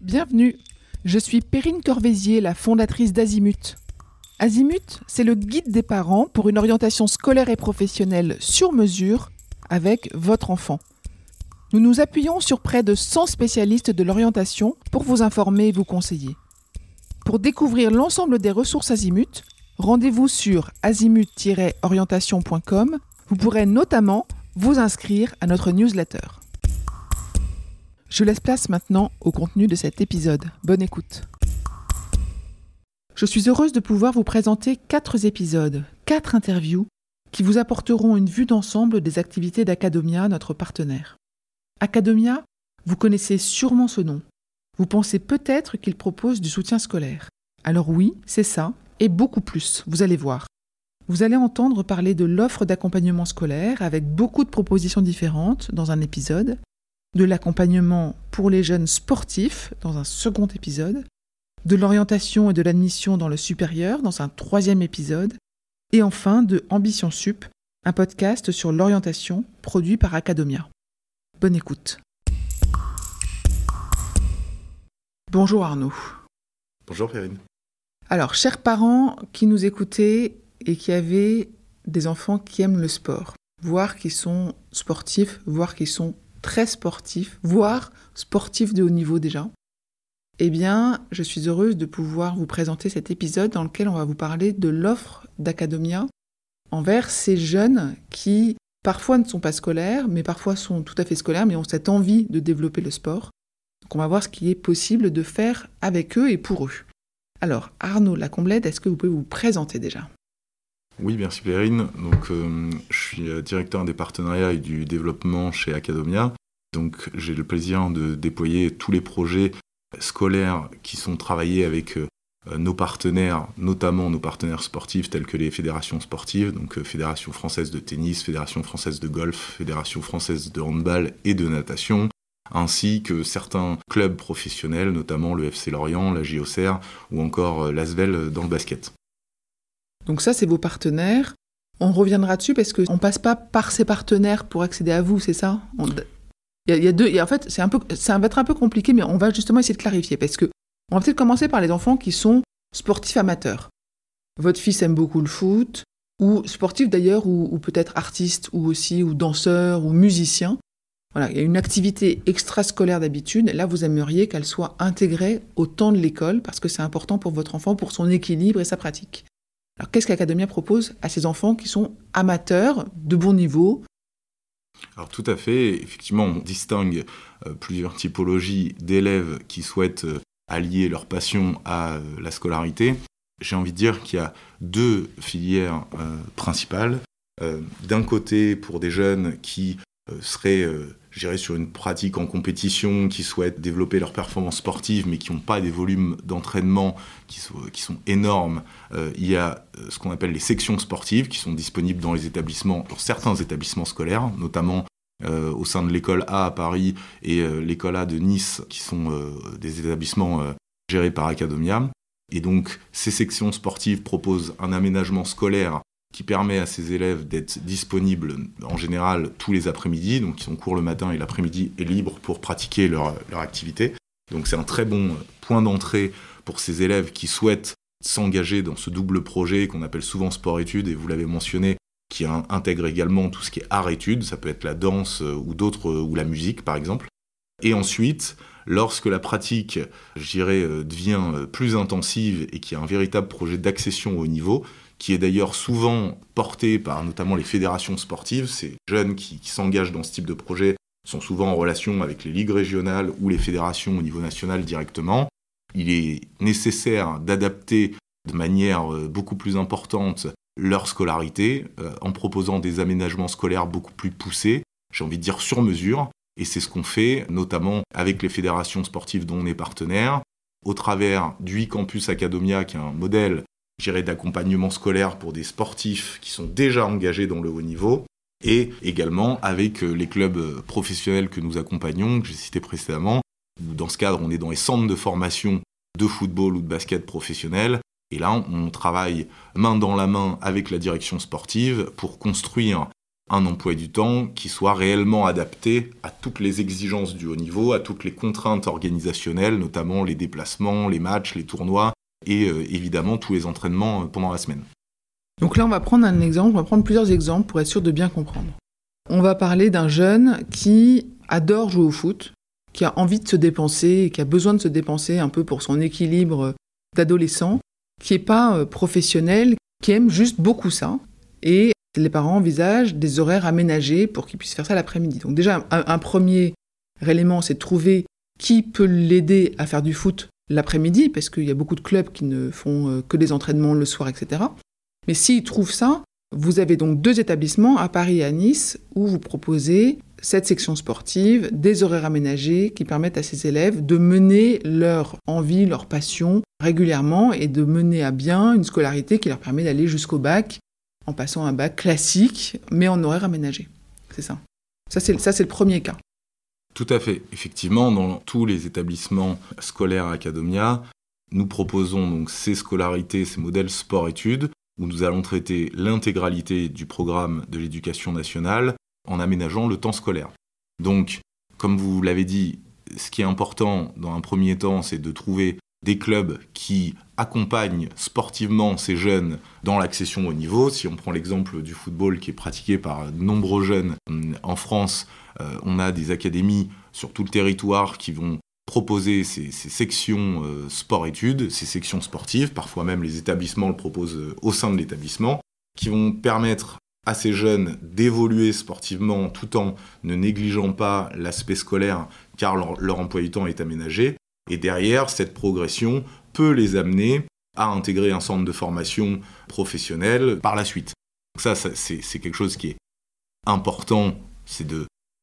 Bienvenue, je suis Perrine Corvézier, la fondatrice d'Azimut. Azimut, c'est le guide des parents pour une orientation scolaire et professionnelle sur mesure avec votre enfant. Nous nous appuyons sur près de 100 spécialistes de l'orientation pour vous informer et vous conseiller. Pour découvrir l'ensemble des ressources Azimut, rendez-vous sur azimut-orientation.com. Vous pourrez notamment vous inscrire à notre newsletter. Je laisse place maintenant au contenu de cet épisode. Bonne écoute. Je suis heureuse de pouvoir vous présenter 4 épisodes, 4 interviews qui vous apporteront une vue d'ensemble des activités d'Academia, notre partenaire. Academia, vous connaissez sûrement ce nom. Vous pensez peut-être qu'il propose du soutien scolaire. Alors oui, c'est ça, et beaucoup plus, vous allez voir. Vous allez entendre parler de l'offre d'accompagnement scolaire avec beaucoup de propositions différentes dans un épisode, de l'accompagnement pour les jeunes sportifs dans un second épisode, de l'orientation et de l'admission dans le supérieur dans un 3e épisode, et enfin de Ambition Sup, un podcast sur l'orientation produit par Academia. Bonne écoute. Bonjour Arnaud. Bonjour Perrine. Alors, chers parents qui nous écoutaient et qui avaient des enfants qui aiment le sport, voire qui sont sportifs, voire qui sont très sportifs, voire sportifs de haut niveau déjà, eh bien, je suis heureuse de pouvoir vous présenter cet épisode dans lequel on va vous parler de l'offre d'Academia envers ces jeunes qui, parfois ne sont pas scolaires, mais parfois sont tout à fait scolaires, mais ont cette envie de développer le sport. Donc on va voir ce qui est possible de faire avec eux et pour eux. Alors, Arnaud Lacomblède, est-ce que vous pouvez vous présenter déjà ? Oui, merci Perrine. Donc, je suis directeur des partenariats et du développement chez Academia. Donc, j'ai le plaisir de déployer tous les projets scolaires qui sont travaillés avec nos partenaires, notamment nos partenaires sportifs tels que les fédérations sportives, donc Fédération française de tennis, Fédération française de golf, Fédération française de handball et de natation, ainsi que certains clubs professionnels, notamment le FC Lorient, la JOCR ou encore l'Asvel dans le basket. Donc ça, c'est vos partenaires. On reviendra dessus parce qu'on ne passe pas par ces partenaires pour accéder à vous, c'est ça ? Il y a deux. En fait, ça va être un peu compliqué, mais on va justement essayer de clarifier. Parce que on va peut-être commencer par les enfants qui sont sportifs amateurs. Votre fils aime beaucoup le foot, ou sportif d'ailleurs, ou peut-être artiste, ou danseur, ou musicien. Voilà, il y a une activité extrascolaire d'habitude. Là, vous aimeriez qu'elle soit intégrée au temps de l'école, parce que c'est important pour votre enfant, pour son équilibre et sa pratique. Alors, qu'est-ce qu'Academia propose à ces enfants qui sont amateurs, de bon niveau ? Alors tout à fait, effectivement, on distingue plusieurs typologies d'élèves qui souhaitent allier leur passion à la scolarité. J'ai envie de dire qu'il y a 2 filières principales. D'un côté, pour des jeunes qui seraient, sur une pratique en compétition, qui souhaitent développer leur performance sportive, mais qui n'ont pas des volumes d'entraînement qui sont énormes, il y a ce qu'on appelle les sections sportives qui sont disponibles dans certains établissements scolaires, notamment au sein de l'école A à Paris et l'école A de Nice, qui sont des établissements gérés par Academia. Et donc, ces sections sportives proposent un aménagement scolaire qui permet à ces élèves d'être disponibles en général tous les après-midi, donc ils sont cours le matin et l'après-midi est libre pour pratiquer leur activité. Donc c'est un très bon point d'entrée pour ces élèves qui souhaitent s'engager dans ce double projet qu'on appelle souvent sport-études, et vous l'avez mentionné, qui intègre également tout ce qui est art-études, ça peut être la danse ou la musique par exemple. Et ensuite, lorsque la pratique, devient plus intensive et qu'il y a un véritable projet d'accession au niveau, qui est d'ailleurs souvent porté par notamment les fédérations sportives. Ces jeunes qui s'engagent dans ce type de projet sont souvent en relation avec les ligues régionales ou les fédérations au niveau national directement. Il est nécessaire d'adapter de manière beaucoup plus importante leur scolarité en proposant des aménagements scolaires beaucoup plus poussés, j'ai envie de dire sur mesure, et c'est ce qu'on fait notamment avec les fédérations sportives dont on est partenaire, au travers du e-campus Academia, qui est un modèle d'accompagnement scolaire pour des sportifs qui sont déjà engagés dans le haut niveau, et également avec les clubs professionnels que nous accompagnons, que j'ai cités précédemment, où dans ce cadre, on est dans les centres de formation de football ou de basket professionnel, et là, on travaille main dans la main avec la direction sportive pour construire un emploi du temps qui soit réellement adapté à toutes les exigences du haut niveau, à toutes les contraintes organisationnelles, notamment les déplacements, les matchs, les tournois et évidemment tous les entraînements pendant la semaine. Donc là, on va prendre plusieurs exemples pour être sûr de bien comprendre. On va parler d'un jeune qui adore jouer au foot, qui a envie de se dépenser, qui a besoin de se dépenser un peu pour son équilibre d'adolescent, qui n'est pas professionnel, qui aime juste beaucoup ça. Et les parents envisagent des horaires aménagés pour qu'ils puissent faire ça l'après-midi. Donc déjà, un premier élément, c'est de trouver qui peut l'aider à faire du foot l'après-midi, parce qu'il y a beaucoup de clubs qui ne font que des entraînements le soir, etc. Mais s'ils trouvent ça, vous avez donc 2 établissements à Paris et à Nice où vous proposez cette section sportive, des horaires aménagés qui permettent à ces élèves de mener leur envie, leur passion régulièrement et de mener à bien une scolarité qui leur permet d'aller jusqu'au bac en passant un bac classique, mais en horaire aménagé. C'est ça. Ça, c'est le premier cas. Tout à fait. Effectivement, dans tous les établissements scolaires Academia, nous proposons donc ces scolarités, ces modèles sport-études, où nous allons traiter l'intégralité du programme de l'éducation nationale en aménageant le temps scolaire. Donc, comme vous l'avez dit, ce qui est important dans un premier temps, c'est de trouver des clubs qui accompagnent sportivement ces jeunes dans l'accession au niveau. Si on prend l'exemple du football qui est pratiqué par de nombreux jeunes en France, on a des académies sur tout le territoire qui vont proposer ces sections sport-études, ces sections sportives, parfois même les établissements le proposent au sein de l'établissement, qui vont permettre à ces jeunes d'évoluer sportivement tout en ne négligeant pas l'aspect scolaire car leur emploi du temps est aménagé. Et derrière, cette progression peut les amener à intégrer un centre de formation professionnelle par la suite. Donc ça, c'est quelque chose qui est important, c'est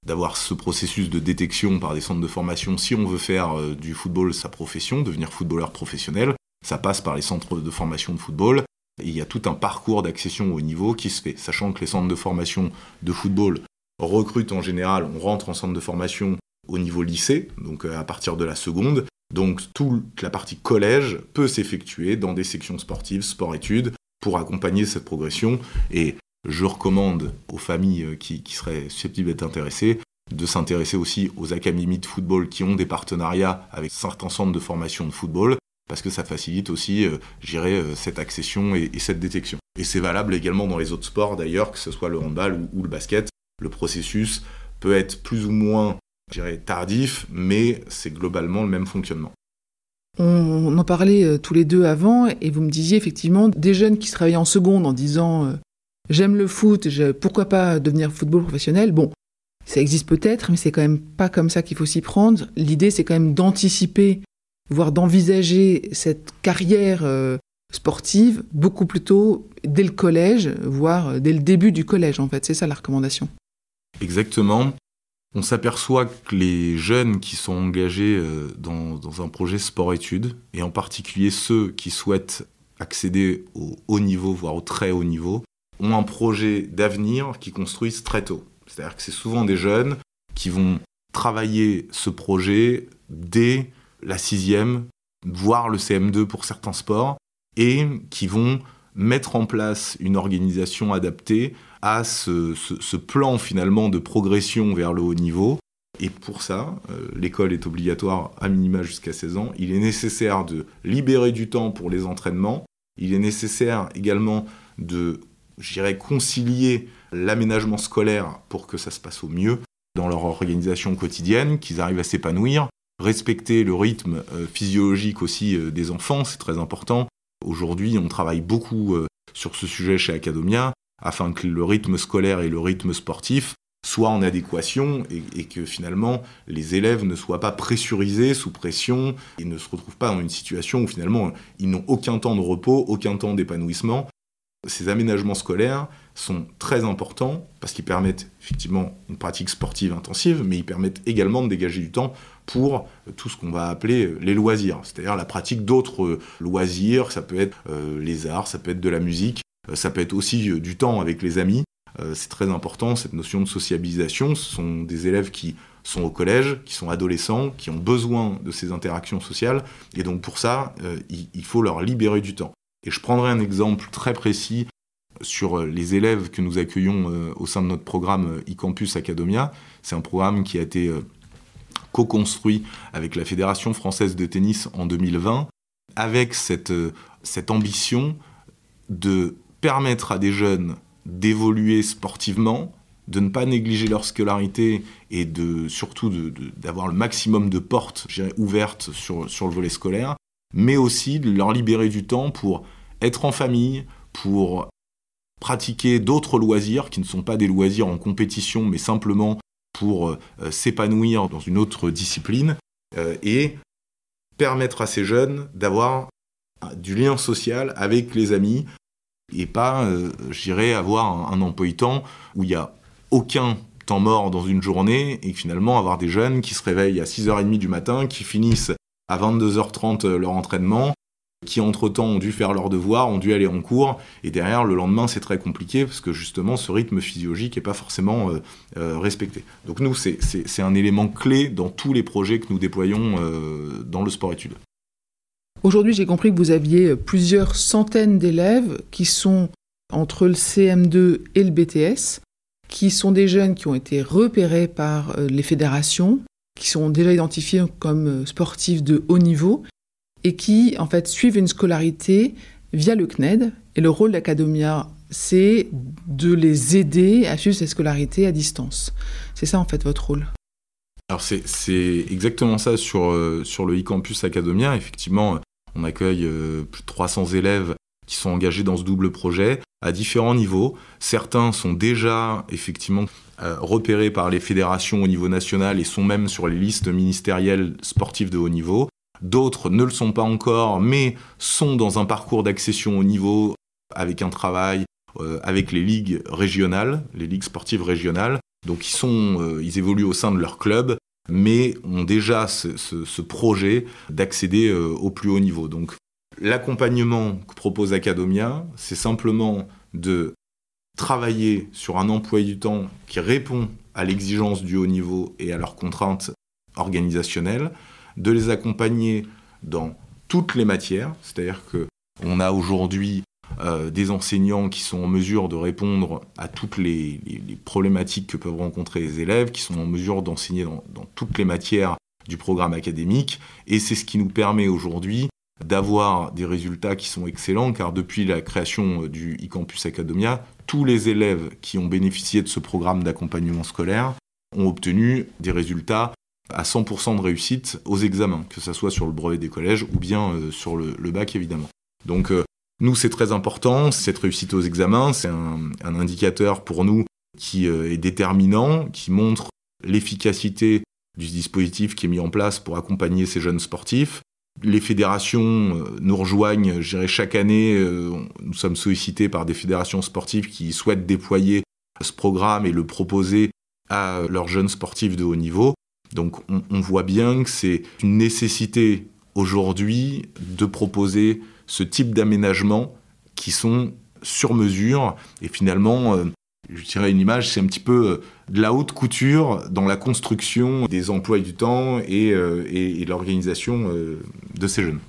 d'avoir ce processus de détection par des centres de formation. Si on veut faire du football sa profession, devenir footballeur professionnel, ça passe par les centres de formation de football. Et il y a tout un parcours d'accession au niveau qui se fait, sachant que les centres de formation de football recrutent en général, on rentre en centre de formation au niveau lycée, donc à partir de la seconde. Donc toute la partie collège peut s'effectuer dans des sections sportives, sport-études, pour accompagner cette progression. Et je recommande aux familles qui seraient susceptibles d'être intéressées de s'intéresser aussi aux académies de football qui ont des partenariats avec certains centres de formation de football, parce que ça facilite aussi, cette accession et cette détection. Et c'est valable également dans les autres sports d'ailleurs, que ce soit le handball ou le basket. Le processus peut être plus ou moins, tardif, mais c'est globalement le même fonctionnement. On en parlait tous les deux avant, et vous me disiez effectivement des jeunes qui se réveillent en seconde en disant j'aime le foot, pourquoi pas devenir football professionnel. Bon, ça existe peut-être, mais c'est quand même pas comme ça qu'il faut s'y prendre. L'idée, c'est quand même d'anticiper, voire d'envisager cette carrière sportive beaucoup plus tôt, dès le collège, voire dès le début du collège, en fait. C'est ça la recommandation. Exactement. On s'aperçoit que les jeunes qui sont engagés dans un projet sport-études, et en particulier ceux qui souhaitent accéder au haut niveau, voire au très haut niveau, ont un projet d'avenir qu'ils construisent très tôt. C'est-à-dire que c'est souvent des jeunes qui vont travailler ce projet dès la 6e, voire le CM2 pour certains sports, et qui vont mettre en place une organisation adaptée à ce plan finalement de progression vers le haut niveau. Et pour ça, l'école est obligatoire à minima jusqu'à 16 ans. Il est nécessaire de libérer du temps pour les entraînements. Il est nécessaire également de, concilier l'aménagement scolaire pour que ça se passe au mieux dans leur organisation quotidienne, qu'ils arrivent à s'épanouir. Respecter le rythme physiologique aussi des enfants, c'est très important. Aujourd'hui, on travaille beaucoup sur ce sujet chez Academia, afin que le rythme scolaire et le rythme sportif soient en adéquation et que finalement les élèves ne soient pas pressurisés, sous pression, et ne se retrouvent pas dans une situation où finalement ils n'ont aucun temps de repos, aucun temps d'épanouissement. Ces aménagements scolaires sont très importants parce qu'ils permettent effectivement une pratique sportive intensive, mais ils permettent également de dégager du temps pour tout ce qu'on va appeler les loisirs, c'est-à-dire la pratique d'autres loisirs. Ça peut être les arts, ça peut être de la musique, ça peut être aussi du temps avec les amis. C'est très important, cette notion de sociabilisation. Ce sont des élèves qui sont au collège, qui sont adolescents, qui ont besoin de ces interactions sociales, et donc pour ça, il faut leur libérer du temps. Et je prendrai un exemple très précis. sur les élèves que nous accueillons au sein de notre programme eCampus Academia. C'est un programme qui a été co-construit avec la Fédération française de tennis en 2020, avec cette ambition de permettre à des jeunes d'évoluer sportivement, de ne pas négliger leur scolarité et surtout d'avoir le maximum de portes, je dirais, ouvertes sur le volet scolaire, mais aussi de leur libérer du temps pour être en famille, pour pratiquer d'autres loisirs qui ne sont pas des loisirs en compétition, mais simplement pour s'épanouir dans une autre discipline et permettre à ces jeunes d'avoir du lien social avec les amis et pas, je dirais, avoir un emploi du temps où il n'y a aucun temps mort dans une journée et finalement avoir des jeunes qui se réveillent à 6h30 du matin, qui finissent à 22h30 leur entraînement, qui entre-temps ont dû faire leurs devoirs, ont dû aller en cours, et derrière, le lendemain, c'est très compliqué, parce que justement, ce rythme physiologique n'est pas forcément respecté. Donc nous, c'est un élément clé dans tous les projets que nous déployons dans le sport-études. Aujourd'hui, j'ai compris que vous aviez plusieurs centaines d'élèves qui sont entre le CM2 et le BTS, qui sont des jeunes qui ont été repérés par les fédérations, qui sont déjà identifiés comme sportifs de haut niveau, et qui, en fait, suivent une scolarité via le CNED. Et le rôle d'Academia, c'est de les aider à suivre cette scolarité à distance. C'est ça, en fait, votre rôle. Alors, c'est exactement ça sur le eCampus Academia. Effectivement, on accueille plus de 300 élèves qui sont engagés dans ce double projet à différents niveaux. Certains sont déjà, effectivement, repérés par les fédérations au niveau national et sont même sur les listes ministérielles sportives de haut niveau. D'autres ne le sont pas encore, mais sont dans un parcours d'accession au niveau avec un travail avec les ligues régionales, les ligues sportives régionales. Donc ils évoluent au sein de leur club, mais ont déjà ce projet d'accéder au plus haut niveau. Donc l'accompagnement que propose Academia, c'est simplement de travailler sur un emploi du temps qui répond à l'exigence du haut niveau et à leurs contraintes organisationnelles, de les accompagner dans toutes les matières, c'est-à-dire qu'on a aujourd'hui des enseignants qui sont en mesure de répondre à toutes les problématiques que peuvent rencontrer les élèves, qui sont en mesure d'enseigner dans toutes les matières du programme académique, et c'est ce qui nous permet aujourd'hui d'avoir des résultats qui sont excellents, car depuis la création du eCampus Academia, tous les élèves qui ont bénéficié de ce programme d'accompagnement scolaire ont obtenu des résultats à 100% de réussite aux examens, que ce soit sur le brevet des collèges ou bien sur le bac, évidemment. Donc, nous, c'est très important. Cette réussite aux examens, c'est un indicateur pour nous qui est déterminant, qui montre l'efficacité du dispositif qui est mis en place pour accompagner ces jeunes sportifs. Les fédérations nous rejoignent, je dirais, chaque année. Nous sommes sollicités par des fédérations sportives qui souhaitent déployer ce programme et le proposer à leurs jeunes sportifs de haut niveau. Donc on voit bien que c'est une nécessité aujourd'hui de proposer ce type d'aménagements qui sont sur mesure. Et finalement, je dirais une image, c'est un petit peu de la haute couture dans la construction des emplois du temps et l'organisation de ces jeunes.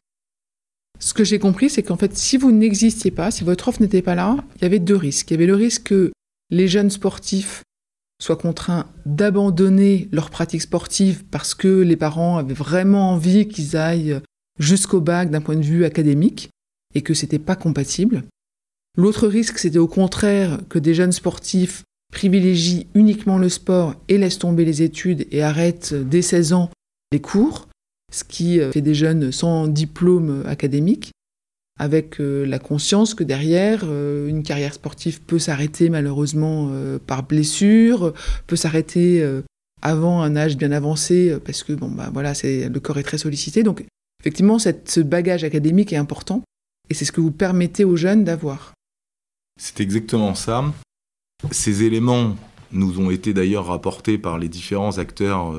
Ce que j'ai compris, c'est qu'en fait, si vous n'existiez pas, si votre offre n'était pas là, il y avait deux risques. Il y avait le risque que les jeunes sportifs soient contraints d'abandonner leur pratique sportive parce que les parents avaient vraiment envie qu'ils aillent jusqu'au bac d'un point de vue académique et que c'était pas compatible. L'autre risque, c'était au contraire que des jeunes sportifs privilégient uniquement le sport et laissent tomber les études et arrêtent dès 16 ans les cours, ce qui fait des jeunes sans diplôme académique, avec la conscience que derrière, une carrière sportive peut s'arrêter malheureusement par blessure, peut s'arrêter avant un âge bien avancé, parce que le corps est très sollicité. Donc effectivement, ce bagage académique est important, et c'est ce que vous permettez aux jeunes d'avoir. C'est exactement ça. Ces éléments nous ont été d'ailleurs rapportés par les différents acteurs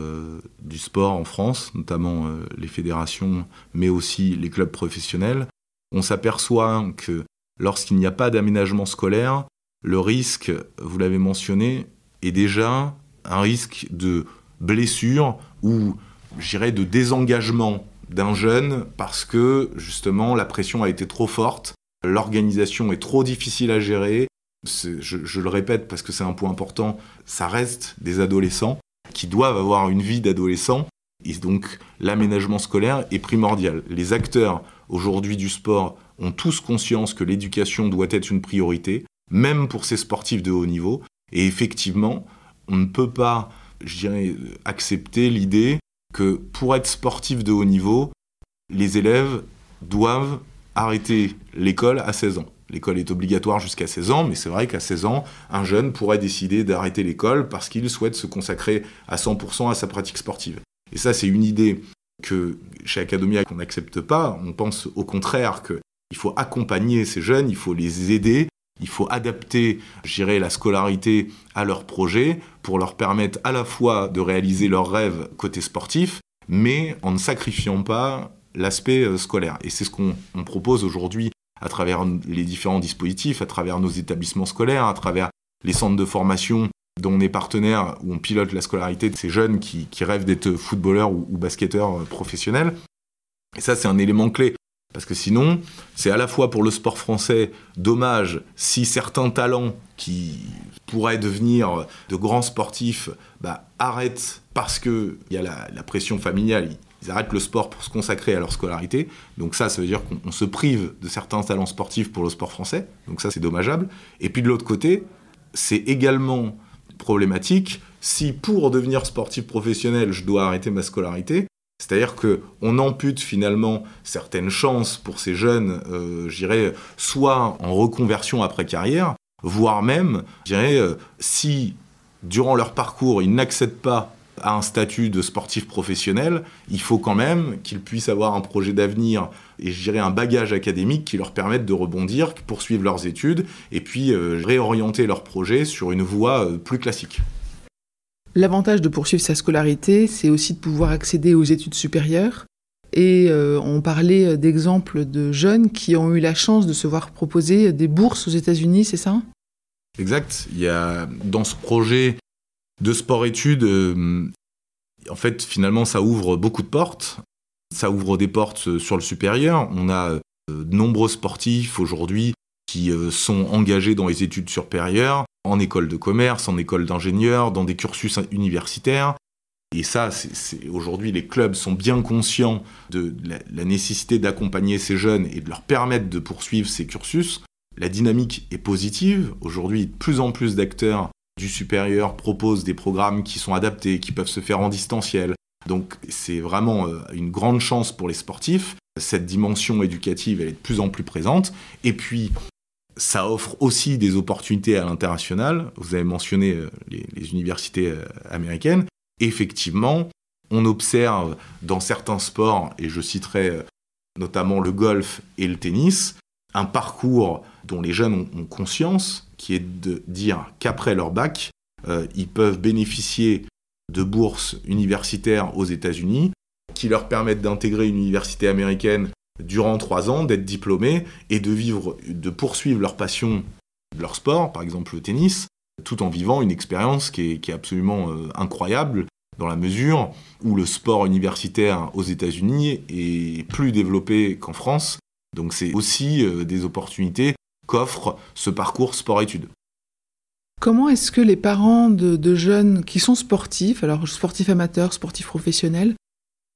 du sport en France, notamment les fédérations, mais aussi les clubs professionnels. On s'aperçoit que lorsqu'il n'y a pas d'aménagement scolaire, le risque, vous l'avez mentionné, est déjà un risque de blessure ou, je dirais, de désengagement d'un jeune parce que, justement, la pression a été trop forte, l'organisation est trop difficile à gérer Je le répète parce que c'est un point important, ça reste des adolescents qui doivent avoir une vie d'adolescent. Et donc, l'aménagement scolaire est primordial. Les acteurs, aujourd'hui, du sport ont tous conscience que l'éducation doit être une priorité, même pour ces sportifs de haut niveau. Et effectivement, on ne peut pas, accepter l'idée que pour être sportif de haut niveau, les élèves doivent arrêter l'école à 16 ans. L'école est obligatoire jusqu'à 16 ans, mais c'est vrai qu'à 16 ans, un jeune pourrait décider d'arrêter l'école parce qu'il souhaite se consacrer à 100% à sa pratique sportive. Et ça, c'est une idée que chez Academia, qu'on n'accepte pas. On pense au contraire qu'il faut accompagner ces jeunes, il faut les aider, il faut adapter, la scolarité à leurs projets pour leur permettre à la fois de réaliser leurs rêves côté sportif, mais en ne sacrifiant pas l'aspect scolaire. Et c'est ce qu'on propose aujourd'hui à travers les différents dispositifs, à travers nos établissements scolaires, à travers les centres de formation dont on est partenaire, où on pilote la scolarité de ces jeunes qui rêvent d'être footballeurs ou basketteurs professionnels. Et ça, c'est un élément clé. Parce que sinon, c'est à la fois pour le sport français dommage si certains talents qui pourraient devenir de grands sportifs arrêtent parce qu'il y a la pression familiale. Ils arrêtent le sport pour se consacrer à leur scolarité. Donc ça veut dire qu'on se prive de certains talents sportifs pour le sport français. Donc ça, c'est dommageable. Et puis de l'autre côté, c'est également problématique si pour devenir sportif professionnel, je dois arrêter ma scolarité. C'est-à-dire qu'on ampute finalement certaines chances pour ces jeunes, soit en reconversion après carrière, voire même, si durant leur parcours, ils n'accèdent pas à un statut de sportif professionnel, il faut quand même qu'ils puissent avoir un projet d'avenir et un bagage académique qui leur permette de rebondir, poursuivre leurs études et puis réorienter leur projet sur une voie plus classique. L'avantage de poursuivre sa scolarité, c'est aussi de pouvoir accéder aux études supérieures. Et on parlait d'exemples de jeunes qui ont eu la chance de se voir proposer des bourses aux États-Unis, c'est ça ? Exact. Il y a dans ce projet de sport-études, en fait, finalement, ça ouvre beaucoup de portes. Ça ouvre des portes sur le supérieur. On a de nombreux sportifs aujourd'hui qui sont engagés dans les études supérieures, en école de commerce, en école d'ingénieur, dans des cursus universitaires. Et ça, aujourd'hui, les clubs sont bien conscients de la nécessité d'accompagner ces jeunes et de leur permettre de poursuivre ces cursus. La dynamique est positive. Aujourd'hui, de plus en plus d'acteurs du supérieur proposent des programmes qui sont adaptés, qui peuvent se faire en distanciel. Donc c'est vraiment une grande chance pour les sportifs. Cette dimension éducative, elle est de plus en plus présente. Et puis, ça offre aussi des opportunités à l'international. Vous avez mentionné les universités américaines. Effectivement, on observe dans certains sports, et je citerai notamment le golf et le tennis, un parcours dont les jeunes ont conscience, qui est de dire qu'après leur bac, ils peuvent bénéficier de bourses universitaires aux États-Unis, qui leur permettent d'intégrer une université américaine durant 3 ans, d'être diplômés et de poursuivre leur passion de leur sport, par exemple le tennis, tout en vivant une expérience qui est absolument incroyable, dans la mesure où le sport universitaire aux États-Unis est plus développé qu'en France. Donc c'est aussi des opportunités qu'offre ce parcours sport-études. Comment est-ce que les parents de jeunes qui sont sportifs, alors sportifs amateurs, sportifs professionnels,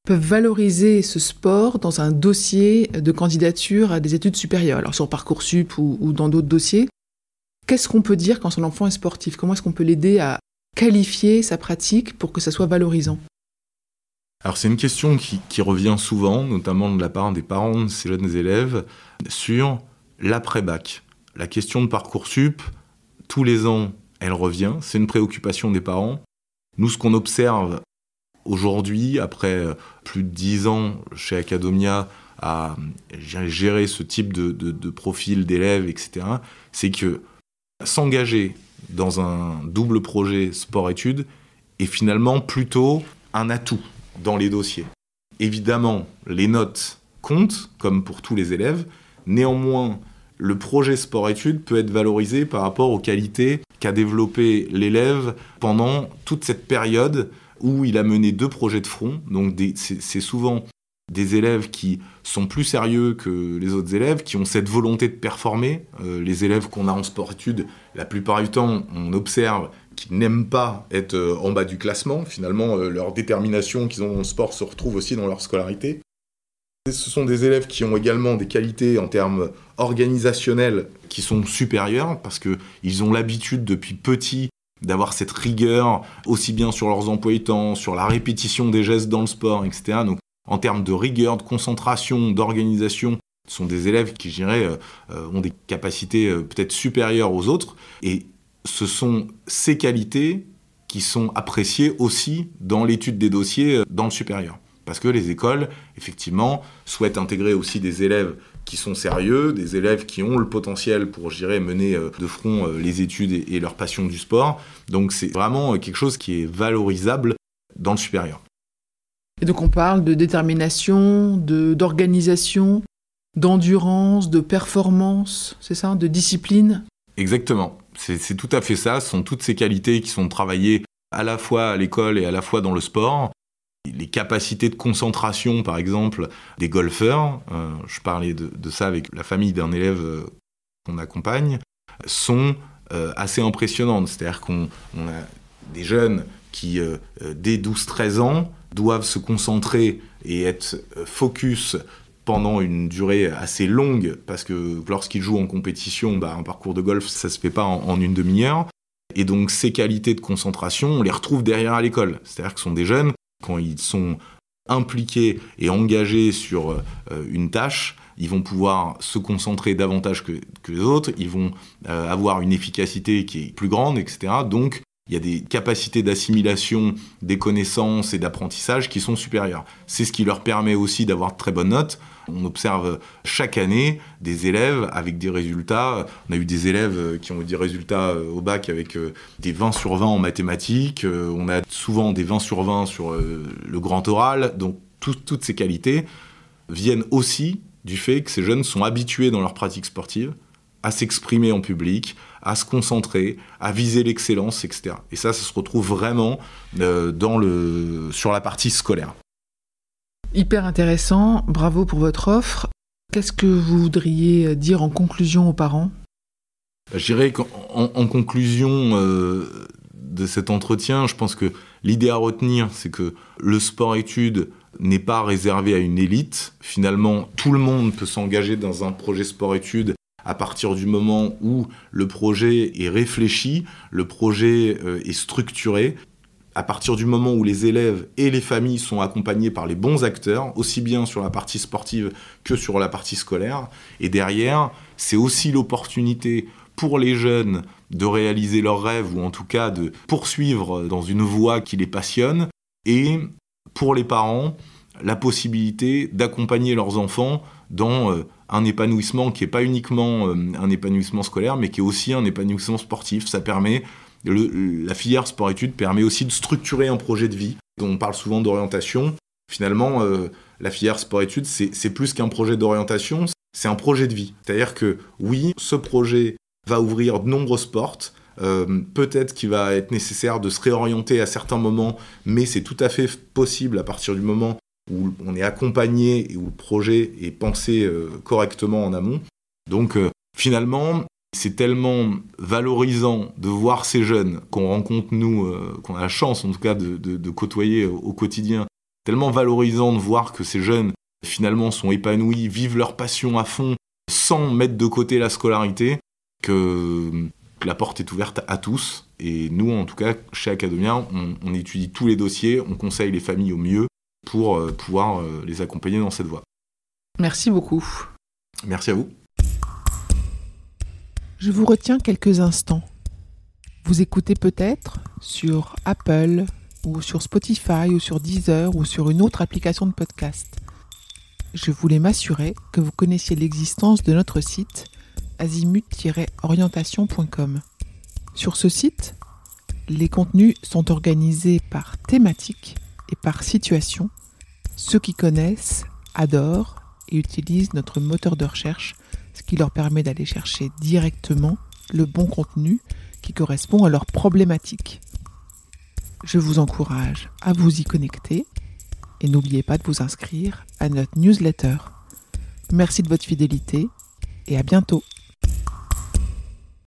peuvent valoriser ce sport dans un dossier de candidature à des études supérieures, alors sur Parcoursup ou dans d'autres dossiers? Qu'est-ce qu'on peut dire quand son enfant est sportif? Comment est-ce qu'on peut l'aider à qualifier sa pratique pour que ça soit valorisant? Alors c'est une question qui revient souvent, notamment de la part des parents de ces jeunes élèves, sur l'après-bac. La question de Parcoursup, tous les ans, elle revient, c'est une préoccupation des parents. Nous, ce qu'on observe aujourd'hui, après plus de 10 ans chez Academia, à gérer ce type de profil d'élèves, etc., c'est que s'engager dans un double projet sport-études est finalement plutôt un atout dans les dossiers. Évidemment, les notes comptent, comme pour tous les élèves. Néanmoins, le projet sport-études peut être valorisé par rapport aux qualités qu'a développé l'élève pendant toute cette période où il a mené 2 projets de front. Donc c'est souvent des élèves qui sont plus sérieux que les autres élèves, qui ont cette volonté de performer. Les élèves qu'on a en sport-études, la plupart du temps, on observe qu'ils n'aiment pas être en bas du classement. Finalement, leur détermination qu'ils ont dans le sport se retrouve aussi dans leur scolarité. Ce sont des élèves qui ont également des qualités en termes organisationnels qui sont supérieures, parce qu'ils ont l'habitude depuis petit d'avoir cette rigueur, aussi bien sur leurs emplois du temps, sur la répétition des gestes dans le sport, etc. Donc, en termes de rigueur, de concentration, d'organisation, ce sont des élèves qui, je dirais, ont des capacités peut-être supérieures aux autres. Et ce sont ces qualités qui sont appréciées aussi dans l'étude des dossiers dans le supérieur. Parce que les écoles, effectivement, souhaitent intégrer aussi des élèves qui sont sérieux, des élèves qui ont le potentiel pour, je dirais, mener de front les études et leur passion du sport. Donc c'est vraiment quelque chose qui est valorisable dans le supérieur. Et donc on parle de détermination, d'organisation, d'endurance, de performance, c'est ça, de discipline ? Exactement, c'est tout à fait ça. Ce sont toutes ces qualités qui sont travaillées à la fois à l'école et à la fois dans le sport. Les capacités de concentration, par exemple, des golfeurs, je parlais de ça avec la famille d'un élève qu'on accompagne, sont assez impressionnantes. C'est-à-dire qu'on a des jeunes qui, dès 12-13 ans, doivent se concentrer et être focus pendant une durée assez longue, parce que lorsqu'ils jouent en compétition, un parcours de golf, ça se fait pas en une demi-heure. Et donc ces qualités de concentration, on les retrouve derrière à l'école. C'est-à-dire que ce sont des jeunes, quand ils sont impliqués et engagés sur une tâche, ils vont pouvoir se concentrer davantage que les autres, ils vont avoir une efficacité qui est plus grande, etc. Donc, il y a des capacités d'assimilation des connaissances et d'apprentissage qui sont supérieures. C'est ce qui leur permet aussi d'avoir de très bonnes notes. On observe chaque année des élèves avec des résultats. On a eu des élèves qui ont eu des résultats au bac avec des 20 sur 20 en mathématiques. On a souvent des 20 sur 20 sur le grand oral. Donc toutes ces qualités viennent aussi du fait que ces jeunes sont habitués dans leur pratique sportive à s'exprimer en public, à se concentrer, à viser l'excellence, etc. Et ça se retrouve vraiment sur la partie scolaire. Hyper intéressant, bravo pour votre offre. Qu'est-ce que vous voudriez dire en conclusion aux parents ? Je dirais qu'en conclusion de cet entretien, je pense que l'idée à retenir, c'est que le sport-études n'est pas réservé à une élite. Finalement, tout le monde peut s'engager dans un projet sport-études à partir du moment où le projet est réfléchi, le projet est structuré, à partir du moment où les élèves et les familles sont accompagnés par les bons acteurs, aussi bien sur la partie sportive que sur la partie scolaire. Et derrière, c'est aussi l'opportunité pour les jeunes de réaliser leurs rêves, ou en tout cas de poursuivre dans une voie qui les passionne, et pour les parents, la possibilité d'accompagner leurs enfants dans un épanouissement qui n'est pas uniquement un épanouissement scolaire, mais qui est aussi un épanouissement sportif. Ça permet, la filière sport-études permet aussi de structurer un projet de vie. On parle souvent d'orientation. Finalement, la filière sport-études, c'est plus qu'un projet d'orientation, c'est un projet de vie. C'est-à-dire que oui, ce projet va ouvrir de nombreuses portes. Peut-être qu'il va être nécessaire de se réorienter à certains moments, mais c'est tout à fait possible à partir du moment où on est accompagné et où le projet est pensé correctement en amont. Donc finalement, c'est tellement valorisant de voir ces jeunes qu'on rencontre, nous, qu'on a la chance en tout cas de côtoyer au quotidien, tellement valorisant de voir que ces jeunes finalement sont épanouis, vivent leur passion à fond, sans mettre de côté la scolarité, que la porte est ouverte à tous. Et nous, en tout cas, chez Academia, on étudie tous les dossiers, on conseille les familles au mieux pour pouvoir les accompagner dans cette voie. Merci beaucoup. Merci à vous. Je vous retiens quelques instants. Vous écoutez peut-être sur Apple ou sur Spotify ou sur Deezer ou sur une autre application de podcast. Je voulais m'assurer que vous connaissiez l'existence de notre site azimut-orientation.com. Sur ce site, les contenus sont organisés par thématique et par situation. Ceux qui connaissent adorent et utilisent notre moteur de recherche, ce qui leur permet d'aller chercher directement le bon contenu qui correspond à leurs problématiques. Je vous encourage à vous y connecter et n'oubliez pas de vous inscrire à notre newsletter. Merci de votre fidélité et à bientôt.